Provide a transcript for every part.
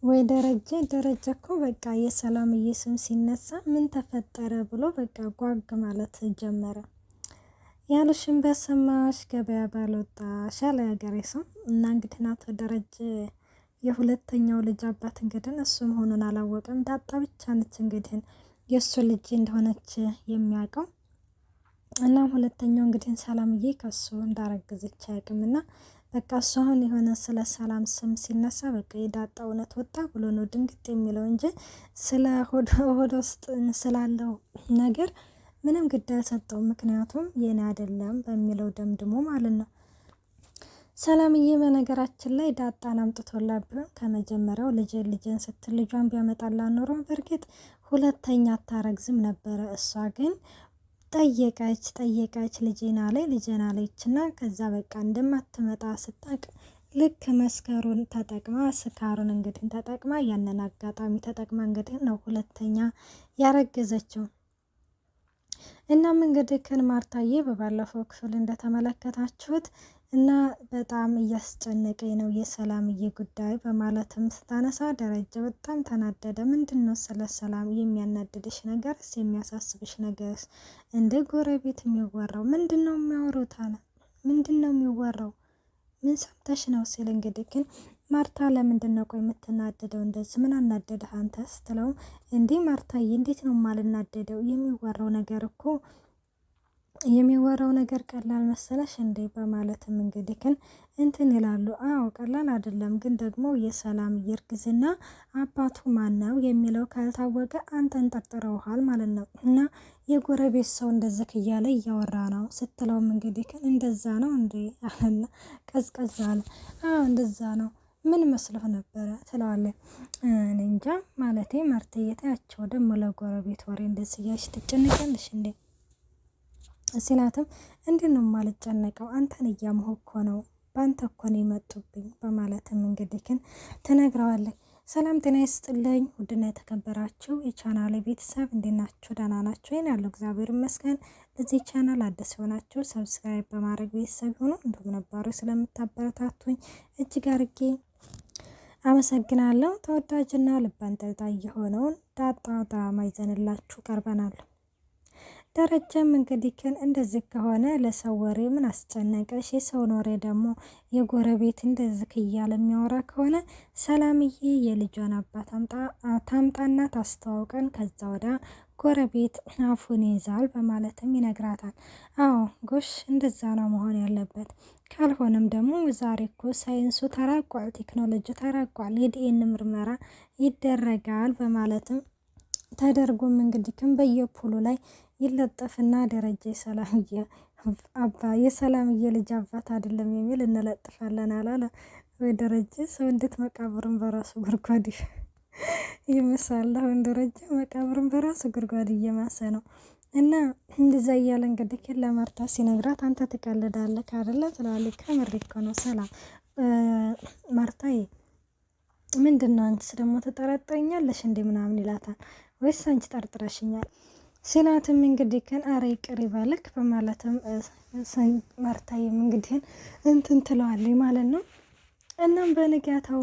ወይ ደረጀ እኮ በቃ የሰላምዬ ስም ሲነሳ ምን ተፈጠረ ብሎ በቃ ጓግ ማለት ጀመረ። ያሉሽን በሰማሽ ገበያ ባልወጣሽ ያለ ሀገሬ ሰው እና እንግዲህ አቶ ደረጀ የሁለተኛው ልጅ አባት እንግዲህ እሱ መሆኑን አላወቀም። ዳጣ ብቻ ነች እንግዲህ የእሱ ልጅ እንደሆነች የሚያውቀው እና ሁለተኛው እንግዲህ ሰላምዬ ከሱ እንዳረገዘች አያውቅም። እና በቃ እሱ አሁን የሆነ ስለ ሰላም ስም ሲነሳ በቃ የዳጣ እውነት ወጣ ብሎ ነው ድንግጥ የሚለው እንጂ ስለ ሆድ ውስጥ ስላለው ነገር ምንም ግድ አልሰጠውም። ምክንያቱም የኔ አይደለም በሚለው ደምድሞ ማለት ነው። ሰላምዬ በነገራችን ላይ ዳጣን አምጥቶላት ቢሆን ከመጀመሪያው ልጄን ስትል ልጇን ቢያመጣላ ኖሮ በእርግጥ ሁለተኛ አታረግዝም ነበረ። እሷ ግን ጠየቀች ልጄና አለች እና ከዛ በቃ እንደማትመጣ ስታቅ ልክ መስከሩን ተጠቅማ ስካሩን እንግዲህ ተጠቅማ ያንን አጋጣሚ ተጠቅማ እንግዲህ ነው ሁለተኛ ያረገዘችው። እናም እንግዲህ ማርታዬ በባለፈው ክፍል እንደተመለከታችሁት እና በጣም እያስጨነቀኝ ነው የሰላምዬ ጉዳይ በማለትም ስታነሳ ደረጀ በጣም ተናደደ። ምንድነው ስለ ሰላም የሚያናድድሽ ነገርስ? የሚያሳስብሽ ነገርስ? እንደ ጎረቤት የሚወራው ምንድነው? የሚያወሩት አለ። ምንድነው የሚወራው? ምን ሰምተሽ ነው ሲል እንግዲህ ግን ማርታ ለምንድነው ቆይ የምትናደደው? እንደዚህ ምን አናደደህ አንተ ስትለው እንዲህ ማርታዬ እንዴት ነው የማልናደደው? የሚወራው ነገር ቀላል መሰለሽ እንዴ? በማለትም እንግዲህ ግን እንትን ይላሉ። አዎ ቀላል አይደለም፣ ግን ደግሞ የሰላም እርግዝና አባቱ ማን ነው የሚለው ካልታወቀ አንተን ጠርጥረውሃል ማለት ነው። እና የጎረቤት ሰው እንደዚህ እያለ እያወራ ነው ስትለውም እንግዲህ ግን እንደዛ ነው እንዴ አለና ቀዝቀዝ አለ። አዎ እንደዛ ነው፣ ምን መስሎህ ነበረ ትለዋለች። እኔ እንጃ ማለቴ ማርትዬ ታያቸው ደግሞ ለጎረቤት ወሬ እንደዚህ እያልሽ ትጨነቂያለሽ እንዴ ሲላትም እንዴት ነው የማልጨነቀው? አንተን እያመሆ እኮ ነው፣ በአንተ እኮ ነው የመጡብኝ በማለትም እንግዲህ ግን ትነግረዋለች። ሰላም ጤና ይስጥልኝ ውድና የተከበራችሁ የቻናል ቤተሰብ እንዴት ናችሁ? ደህና ናችሁ? ይሄን ያለው እግዚአብሔር ይመስገን። ለዚህ ቻናል አዲስ የሆናችሁ ሰብስክራይብ በማድረግ ቤተሰብ ሆኑ። እንዲሁም ነባሩ ስለምታበረታቱኝ እጅግ አርጌ አመሰግናለሁ። ተወዳጅና ልብ አንጠልጣይ የሆነውን ዳጣ ድራማ ይዘንላችሁ ቀርበናል። ደረጀም እንግዲህ ግን እንደዚህ ከሆነ ለሰው ወሬ ምን አስጨነቀሽ? የሰው ወሬ ደግሞ የጎረቤት እንደዚህ እያለ የሚያወራ ከሆነ ሰላምዬ የልጇን አባት ታምጣና ታስተዋውቀን፣ ከዛ ወዳ ጎረቤት አፉን ይዛል በማለትም ይነግራታል። አዎ ጎሽ እንደዛ ነው መሆን ያለበት። ካልሆነም ደግሞ ዛሬ እኮ ሳይንሱ ተራቋል፣ ቴክኖሎጂ ተራቋል፣ የዲኤን ምርመራ ይደረጋል በማለትም ተደርጎም እንግዲህ ግን በየፑሉ ላይ ይለጠፍና ደረጀ የሰላምዬ ልጅ አባት አይደለም የሚል እንለጥፋለን አላለ ወይ ደረጀ። ሰው እንዴት መቃብርን በራሱ ጉድጓድ ይመሳል። አሁን ደረጀ መቃብርን በራሱ ጉድጓድ እየማሰ ነው። እና እንደዛ እያለ እንግዲህ ለማርታ ሲነግራት አንተ ትቀልዳለህ አይደለ ትላለች። ከምሬ እኮ ነው ሰላም ማርታዬ ምንድነው አንቺስ ደግሞ ተጠራጥረኛለሽ እንዴ ምናምን ይላታል። ወይስ አንቺ ጠርጥረሽኛል ሲላትም እንግዲህ ግን አረ ይቅር ይበልክ በማለትም ማርታዬም እንግዲህ እንትን ትለዋለች ማለት ነው። እናም በንጋታው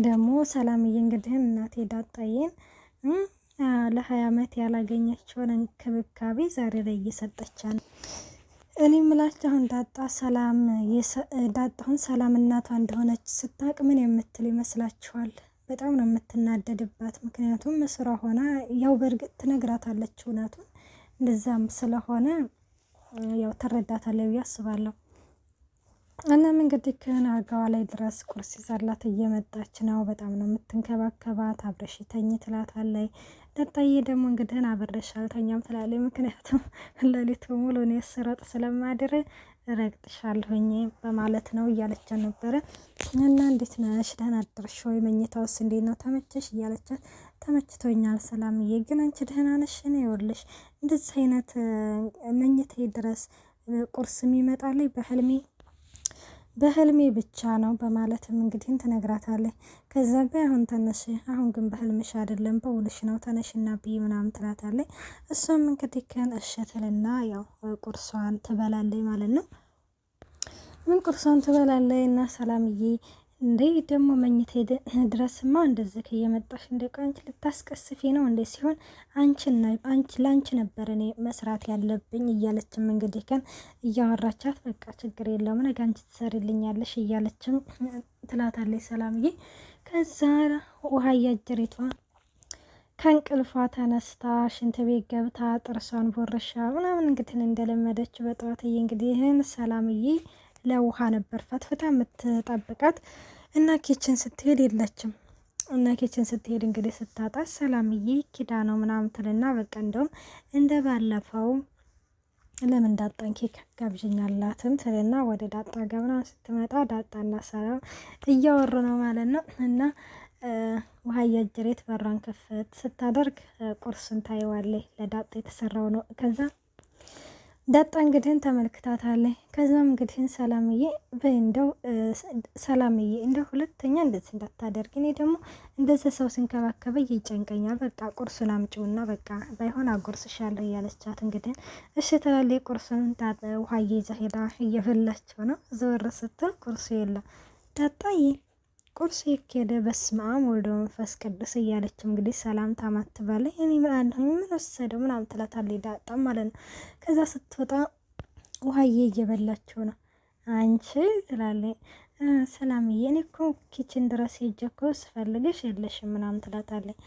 ደግሞ ሰላምዬ እንግዲህ እናቴ ዳጣዬን ለ20 ዓመት ያላገኘችውን እንክብካቤ ዛሬ ላይ እየሰጠቻት። እኔ ምላችሁ አሁን ዳጣሁን ሰላም እናቷ እንደሆነች ስታቅ ምን የምትል ይመስላችኋል? በጣም ነው የምትናደድባት። ምክንያቱም ስራ ሆና ያው በእርግጥ ትነግራታለች እውነቱን፣ እንደዛም ስለሆነ ያው ትረዳታለች ብዬ አስባለሁ። እናም እንግዲህ አልጋዋ ላይ ድረስ ቁርስ ይዛላት እየመጣች ነው። በጣም ነው የምትንከባከባት። አብረሽ ተኝ ትላታለች። ዳጣዬ ደግሞ እንግዲህ አብረሽ አልተኛም ትላለች። ምክንያቱም ሌሊት ሙሉ እኔ ስሮጥ ስለማድር ረግጥሻለሁኝ በማለት ነው እያለች ነበረ። እና እንዴት ነሽ? ደህና አደርሽ ወይ? መኝታውስ እንዴት ነው? ተመቸሽ? እያለቻት ተመችቶኛል ሰላምዬ፣ ግን አንቺ ደህና ነሽ? እኔ ይኸውልሽ እንደዚህ አይነት መኝታዬ ድረስ ቁርስ የሚመጣልኝ በህልሜ ብቻ ነው በማለትም እንግዲህ ትነግራታለች። ከዛ አሁን ተነሽ፣ አሁን ግን በህልምሽ አይደለም በውልሽ ነው፣ ተነሽና ብይ ምናምን ትላታለች። እሷም እንግዲህ እሺ ትልና ያው ቁርሷን ትበላለች ማለት ነው። ምን ቁርሷን ትበላለች እና ሰላምዬ እንዴ ደግሞ መኝታ ድረስማ እንደዚህ እየመጣሽ እንደ ቃንች ልታስቀስፊ ነው እንዴ? ሲሆን አንቺ ላንቺ ነበር እኔ መስራት ያለብኝ እያለችም እንግዲህ ከን እያወራቻት በቃ ችግር የለውም ነገ አንቺ ትሰሪልኛለሽ እያለችም ትላታለች ሰላምዬ። ከዛ ውሃ እያጀሬቷ ከእንቅልፏ ተነስታ ሽንት ቤት ገብታ ጥርሷን ቦርሻ ምናምን እንግዲህ እንደለመደችው በጠዋትዬ እንግዲህ ይህን ሰላምዬ ለውሃ ነበር ፈትፍታ የምትጠብቃት እና ኪችን ስትሄድ የለችም። እና ኪችን ስትሄድ እንግዲህ ስታጣት ሰላምዬ ኪዳ ነው ምናምን ትልና በቃ እንደውም እንደ ባለፈው ለምን ዳጣን ኬክ ጋብዥኛላትም ትልና ወደ ዳጣ ገብና ስትመጣ ዳጣና ሰላም እያወሩ ነው ማለት ነው። እና ውሃ እያጀሬት በሯን ከፍት ስታደርግ ቁርስን ታየዋለች። ለዳጣ የተሰራው ነው። ከዛ ዳጣ እንግዲህን ተመልክታታለች። ከዛም እንግዲህን ሰላምዬ በእንደው ሰላምዬ እንደው ሁለተኛ እንደዚህ እንዳታደርግ፣ እኔ ደግሞ እንደዚህ ሰው ሲንከባከበኝ ይጨንቀኛል። በቃ ቁርሱን አምጪውና በቃ ባይሆን አጎርስሻለሁ እያለቻት እንግዲህን እሺ ትላለች። ቁርሱን ውሃ ይዛ ሄዳ እየበላቸው ነው። ዘወር ስትል ቁርሱ የለም። ዳጣዬ ቁርስ የከደ በስመ አብ ወወልድ ወመንፈስ ቅዱስ እያለች እንግዲህ ሰላም ታማትባለች። እኔ ምን ወሰደው ምናምን ትላታለች ዳጣ ማለት ነው። ከዛ ስትወጣ ውሃዬ እየበላቸው ነው። አንቺ ትላለች ሰላምዬ፣ እኔ እኮ ኪችን ድረስ ሄጄ እኮ ስፈልግሽ የለሽም ምናምን ትላታለች።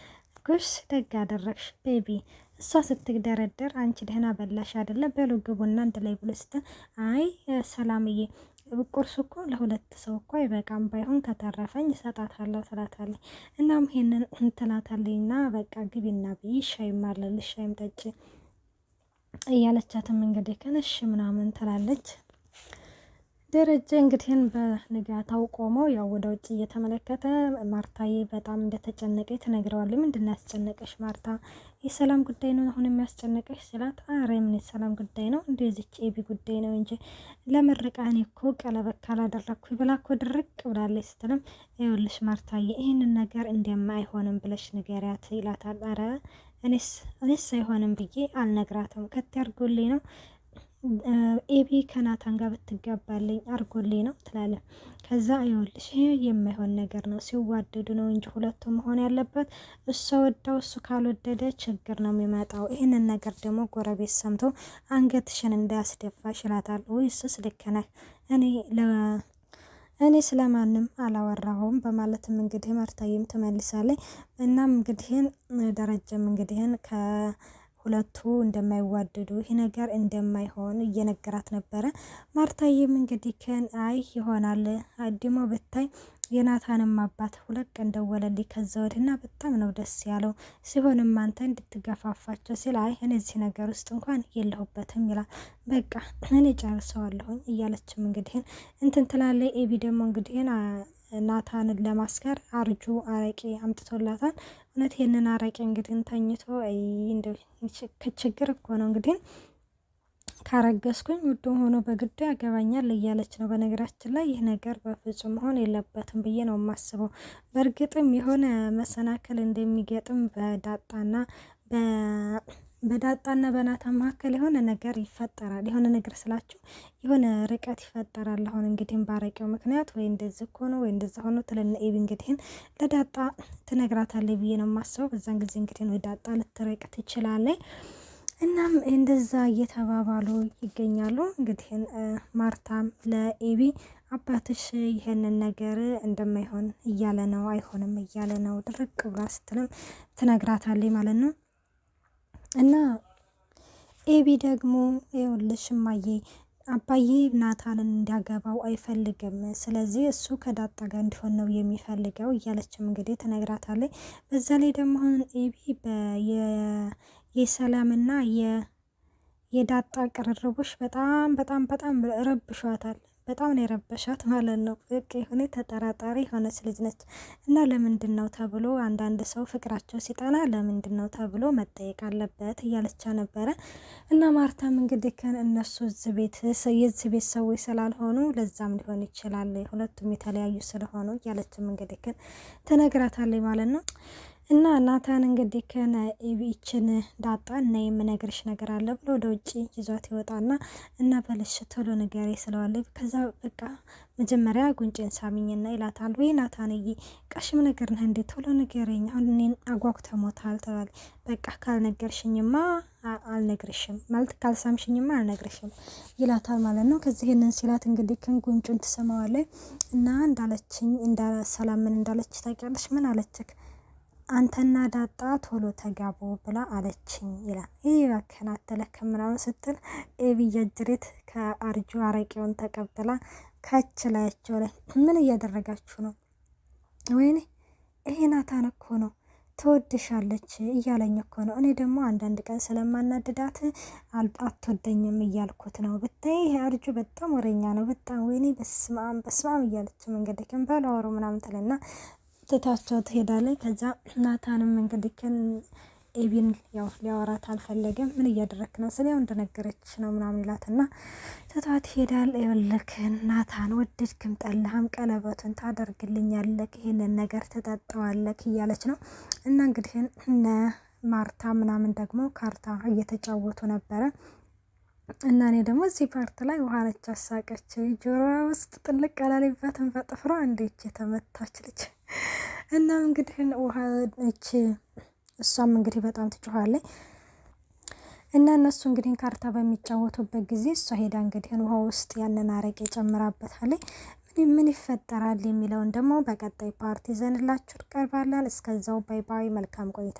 ጎሽ ደግ አደረግሽ ቤቢ። እሷ ስትግደረደር አንቺ ደህና በላሽ አይደለ? በሉ ግቡና አንድ ላይ ብሎ ስትል አይ ሰላምዬ ቁርሱ እኮ ለሁለት ሰው እኮ አይበቃም፣ ባይሆን ከተረፈኝ እሰጣታለሁ ትላታለች። እናም ይሄንን ትላታለች እና በቃ ግቢና ብይ ሻይም አለልሽ ሻይም ጠጪ እያለቻትም እንግዲህ ከነሽ ምናምን ትላለች። ደረጀ እንግዲህን በንጋታው ቆመው ያው ወደ ውጭ እየተመለከተ ማርታዬ በጣም እንደተጨነቀ ትነግረዋለች። ምንድን ነው ያስጨነቀሽ ማርታ? የሰላም ጉዳይ ነው አሁን የሚያስጨነቀሽ ስላት፣ አረ ምን የሰላም ጉዳይ ነው እንደዚች ኤቢ ጉዳይ ነው እንጂ ለምርቃኔ እኮ ቀለበት ካላደረግኩ ብላ እኮ ድርቅ ብላለች ስትልም፣ ይኸውልሽ ማርታዬ ይህንን ነገር እንደማይሆንም ብለሽ ንገሪያት ይላታል። አረ እኔስ አይሆንም ብዬ አልነግራትም ከትያርጎልኝ ነው ኤቢ ከናታን ጋር ብትጋባልኝ አርጎልኝ ነው ትላለ። ከዛ ይኸውልሽ ይሄ የማይሆን ነገር ነው፣ ሲዋደዱ ነው እንጂ ሁለቱ መሆን ያለበት። እሷ ወዳው እሱ ካልወደደ ችግር ነው የሚመጣው። ይህንን ነገር ደግሞ ጎረቤት ሰምቶ አንገትሽን እንዳያስደፋሽ ይላታል። ወይ እሱስ ልክ ነህ፣ እኔ ስለማንም አላወራሁም በማለትም እንግዲህ ማርታዬም ትመልሳለች። እናም እንግዲህን ደረጀም እንግዲህን ሁለቱ እንደማይዋደዱ ይህ ነገር እንደማይሆን እየነገራት ነበረ። ማርታዬም እንግዲህ አይ ይሆናል አዲሞ ብታይ የናታንም አባት ሁለት ቀን ደወለልኝ ከዛ ወዲና በጣም ነው ደስ ያለው ሲሆንም አንተ እንድትገፋፋቸው ሲል አይ እኔ እዚህ ነገር ውስጥ እንኳን የለሁበትም ይላል። በቃ እኔ ጨርሰዋለሁኝ እያለችም እንግዲህን እንትን ትላለች። ኤቢ ደግሞ እንግዲህን ናታንን ለማስከር አርጁ አረቄ አምጥቶላታል። እውነት ይህንን አረቄ እንግዲህ ተኝቶ እንደው ከችግር እኮ ነው እንግዲህ ካረገዝኩኝ ውዱም ሆኖ በግዱ ያገባኛል እያለች ነው። በነገራችን ላይ ይህ ነገር በፍጹም መሆን የለበትም ብዬ ነው የማስበው። በእርግጥም የሆነ መሰናክል እንደሚገጥም በዳጣና በናታን መካከል የሆነ ነገር ይፈጠራል። የሆነ ነገር ስላችሁ የሆነ ርቀት ይፈጠራል። አሁን እንግዲህ ባረቂው ምክንያት ወይ እንደዚህ እኮ ነው ወይ እንደዛ ሆኖ ትልና ኤቢ እንግዲህ ለዳጣ ትነግራታለች ብዬ ነው የማስበው። በዛን ጊዜ እንግዲህ ወይ ዳጣ ልትርቅ ትችላለች። እናም እንደዛ እየተባባሉ ይገኛሉ። እንግዲህ ማርታም ለኤቢ አባትሽ ይሄንን ነገር እንደማይሆን እያለ ነው፣ አይሆንም እያለ ነው ድርቅ ብላ ስትልም ትነግራታለች ማለት ነው። እና ኤቢ ደግሞ ይኸውልሽ እማዬ አባዬ ናታንን እንዲያገባው አይፈልግም፣ ስለዚህ እሱ ከዳጣ ጋር እንዲሆን ነው የሚፈልገው እያለችም እንግዲህ ትነግራታለች። በዛ ላይ ደግሞ አሁን ኤቢ የሰላምና የዳጣ ቅርርቦች በጣም በጣም በጣም ረብሿታል። በጣም ነው የረበሻት ማለት ነው። በቃ የሆነ ተጠራጣሪ የሆነች ልጅ ነች። እና ለምንድን ነው ተብሎ አንዳንድ ሰው ፍቅራቸው ሲጠና ለምንድን ነው ተብሎ መጠየቅ አለበት እያለቻ ነበረ። እና ማርታም እንግዲህ እነሱ የዚህ ቤት ሰዎች ስላልሆኑ ለዛም ሊሆን ይችላል ሁለቱም የተለያዩ ስለሆኑ እያለችም እንግዲህ ትነግራታለች ማለት ነው። እና ናታን እንግዲህ ከኢቢችን ዳጣን እና የምነግርሽ ነገር አለ ብሎ ወደ ውጭ ይዟት ይወጣና እና በለሽ ቶሎ ንገሪ ስለዋለ ከዛ በቃ መጀመሪያ ጉንጭን ሳሚኝና ይላታል። ወይ ናታንዬ ቀሽም ነገር ነህ እንዴ? ቶሎ ንገረኝ፣ አሁን እኔን አጓጉተህ ሞታል ትላለች። በቃ ካልነገርሽኝማ አልነግርሽም ማለት ካልሳምሽኝማ አልነግርሽም ይላታል ማለት ነው። ከዚህ ይህንን ሲላት እንግዲህ ጉንጩን ትሰማዋለች እና እንዳለችኝ ሰላም ምን እንዳለች ታውቂያለሽ? ምን አለችክ? አንተና ዳጣ ቶሎ ተጋቡ ብላ አለችኝ ይላል። ይህ እባክህን አትለክም ምናምን ስትል ኤቢ የጅሬት ከአርጁ አረቄውን ተቀብላ ከች ላያቸው ላይ ምን እያደረጋችሁ ነው? ወይኔ ይሄ ናታን እኮ ነው ትወድሻለች እያለኝ እኮ ነው። እኔ ደግሞ አንዳንድ ቀን ስለማናድዳት አትወደኝም እያልኩት ነው። ብታይ ይሄ አርጁ በጣም ወሬኛ ነው በጣም ወይኔ በስማም እያለች መንገድ በላወሩ ምናምን ትልና ትታቸው ትሄዳለች። ከዛ ናታንም እንግዲህ ኤቢን ያው ሊያወራት አልፈለገም። ምን እያደረክ ነው? ስለያው እንደነገረች ነው ምናምን ይላትና ትቷት ይሄዳል። ይኸውልህ ናታን ወደድክም ጠላህም ቀለበቱን ታደርግልኛለህ፣ ይሄንን ነገር ትጠጣዋለህ እያለች ነው። እና እንግዲህ እነ ማርታ ምናምን ደግሞ ካርታ እየተጫወቱ ነበረ። እና እኔ ደግሞ እዚህ ፓርት ላይ ውሃ ነች አሳቀች። ጆሮ ውስጥ ጥልቅ አላለበትም በጥፍሯ እንዴት የተመታች ልጅ። እናም እንግዲህ ውሃ ነች እሷም እንግዲህ በጣም ትጮኻለች። እና እነሱ እንግዲህ ካርታ በሚጫወቱበት ጊዜ እሷ ሄዳ እንግዲህ ውሃ ውስጥ ያንን አረቄ ጨምራበታለች። ምን ይፈጠራል የሚለውን ደግሞ በቀጣይ ፓርቲ ይዘንላችሁ ቀርባለን። እስከዛው ባይ ባይ፣ መልካም ቆይታ።